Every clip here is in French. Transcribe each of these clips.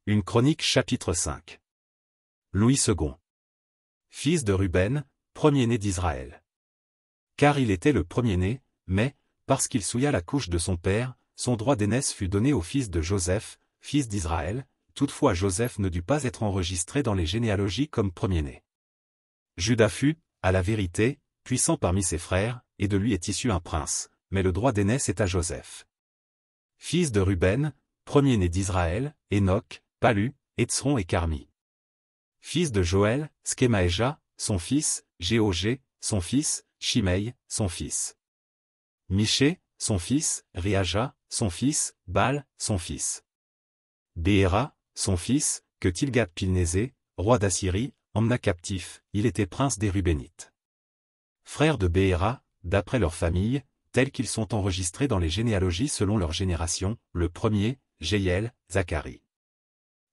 Une chronique chapitre 5. Louis II. Fils de Ruben, premier-né d'Israël. Car il était le premier-né, mais, parce qu'il souilla la couche de son père, son droit d'aînesse fut donné au fils de Joseph, fils d'Israël, toutefois Joseph ne dut pas être enregistré dans les généalogies comme premier-né. Juda fut, à la vérité, puissant parmi ses frères, et de lui est issu un prince, mais le droit d'aînesse est à Joseph. Fils de Ruben, premier-né d'Israël, Enoch, Palu, Etzron et Carmi. Fils de Joël, Skemaéja, son fils, Géogé, son fils, Shimei, son fils. Miché, son fils, Riaja, son fils, Baal, son fils. Béhéra, son fils, que Tilgat-Pilnésé, roi d'Assyrie, emmena captif, il était prince des Rubénites. Frères de Béhéra, d'après leur famille, tels qu'ils sont enregistrés dans les généalogies selon leur génération, le premier, Jéhiel, Zacharie.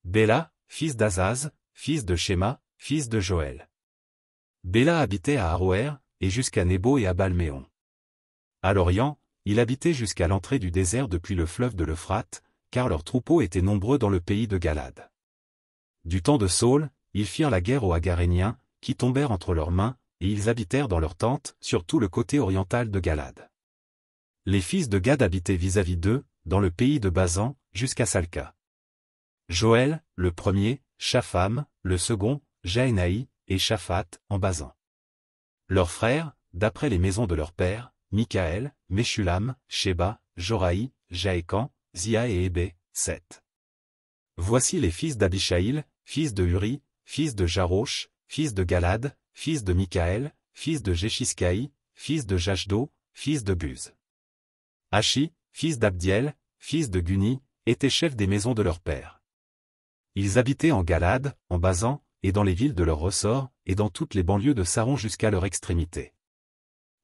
Béla, fils d'Azaz, fils de Shéma, fils de Joël. Béla habitait à Aroër, et jusqu'à Nebo et à Balméon. À l'Orient, il habitait jusqu'à l'entrée du désert depuis le fleuve de l'Euphrate, car leurs troupeaux étaient nombreux dans le pays de Galad. Du temps de Saül, ils firent la guerre aux Agaréniens, qui tombèrent entre leurs mains, et ils habitèrent dans leurs tentes, sur tout le côté oriental de Galad. Les fils de Gad habitaient vis-à-vis d'eux, dans le pays de Basan, jusqu'à Salca. Joël, le premier, Shapham, le second, Jaénaï, et Shaphat, en Basan. Leurs frères, d'après les maisons de leur père, Michaël, Meshulam, Sheba, Joraï, Jaékan, Zia et Hébé, 7. Voici les fils d'Abishaïl, fils de Uri, fils de Jarosh, fils de Galad, fils de Michaël, fils de Jéchiskaï, fils de Jashdo, fils de Buz. Achi, fils d'Abdiel, fils de Guni, étaient chefs des maisons de leur père. Ils habitaient en Galad, en Basan, et dans les villes de leur ressort, et dans toutes les banlieues de Saron jusqu'à leur extrémité.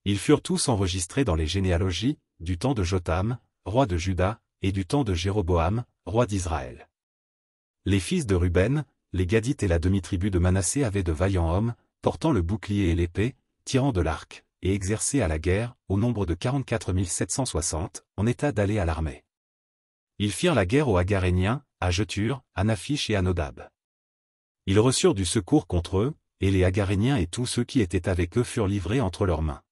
Ils furent tous enregistrés dans les généalogies, du temps de Jotham, roi de Juda, et du temps de Jéroboam, roi d'Israël. Les fils de Ruben, les Gadites et la demi-tribu de Manassé avaient de vaillants hommes, portant le bouclier et l'épée, tirant de l'arc, et exercés à la guerre, au nombre de 44 760, en état d'aller à l'armée. Ils firent la guerre aux Agaréniens, à Jetur, à Naphish et à Nodab. Ils reçurent du secours contre eux, et les Agaréniens et tous ceux qui étaient avec eux furent livrés entre leurs mains.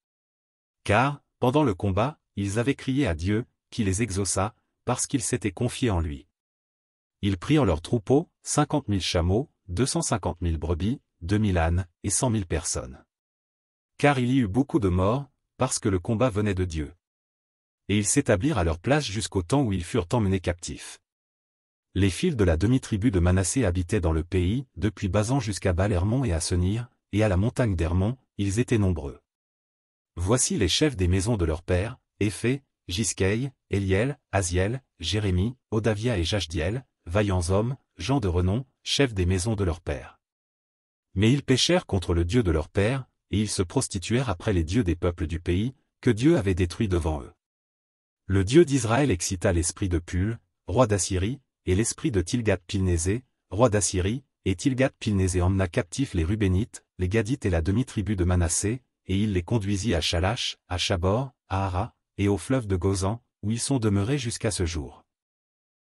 Car, pendant le combat, ils avaient crié à Dieu, qui les exauça, parce qu'ils s'étaient confiés en lui. Ils prirent leurs troupeaux, 50 000 chameaux, 250 000 brebis, 2 000 ânes, et 100 000 personnes. Car il y eut beaucoup de morts, parce que le combat venait de Dieu. Et ils s'établirent à leur place jusqu'au temps où ils furent emmenés captifs. Les fils de la demi-tribu de Manassé habitaient dans le pays, depuis Basan jusqu'à Baal-Hermon et à Senir, et à la montagne d'Hermon, ils étaient nombreux. Voici les chefs des maisons de leur père, Éphé, Jiskei, Éliel, Aziel, Jérémie, Odavia et Jachdiel, vaillants hommes, gens de renom, chefs des maisons de leur père. Mais ils péchèrent contre le Dieu de leur père, et ils se prostituèrent après les dieux des peuples du pays, que Dieu avait détruits devant eux. Le Dieu d'Israël excita l'esprit de Pul, roi d'Assyrie, et l'esprit de Tilgat-Pilnésé, roi d'Assyrie, et Tilgat-Pilnésé emmena captifs les Rubénites, les Gadites et la demi-tribu de Manassé, et il les conduisit à Shalash, à Chabor, à Hara, et au fleuve de Gozan, où ils sont demeurés jusqu'à ce jour.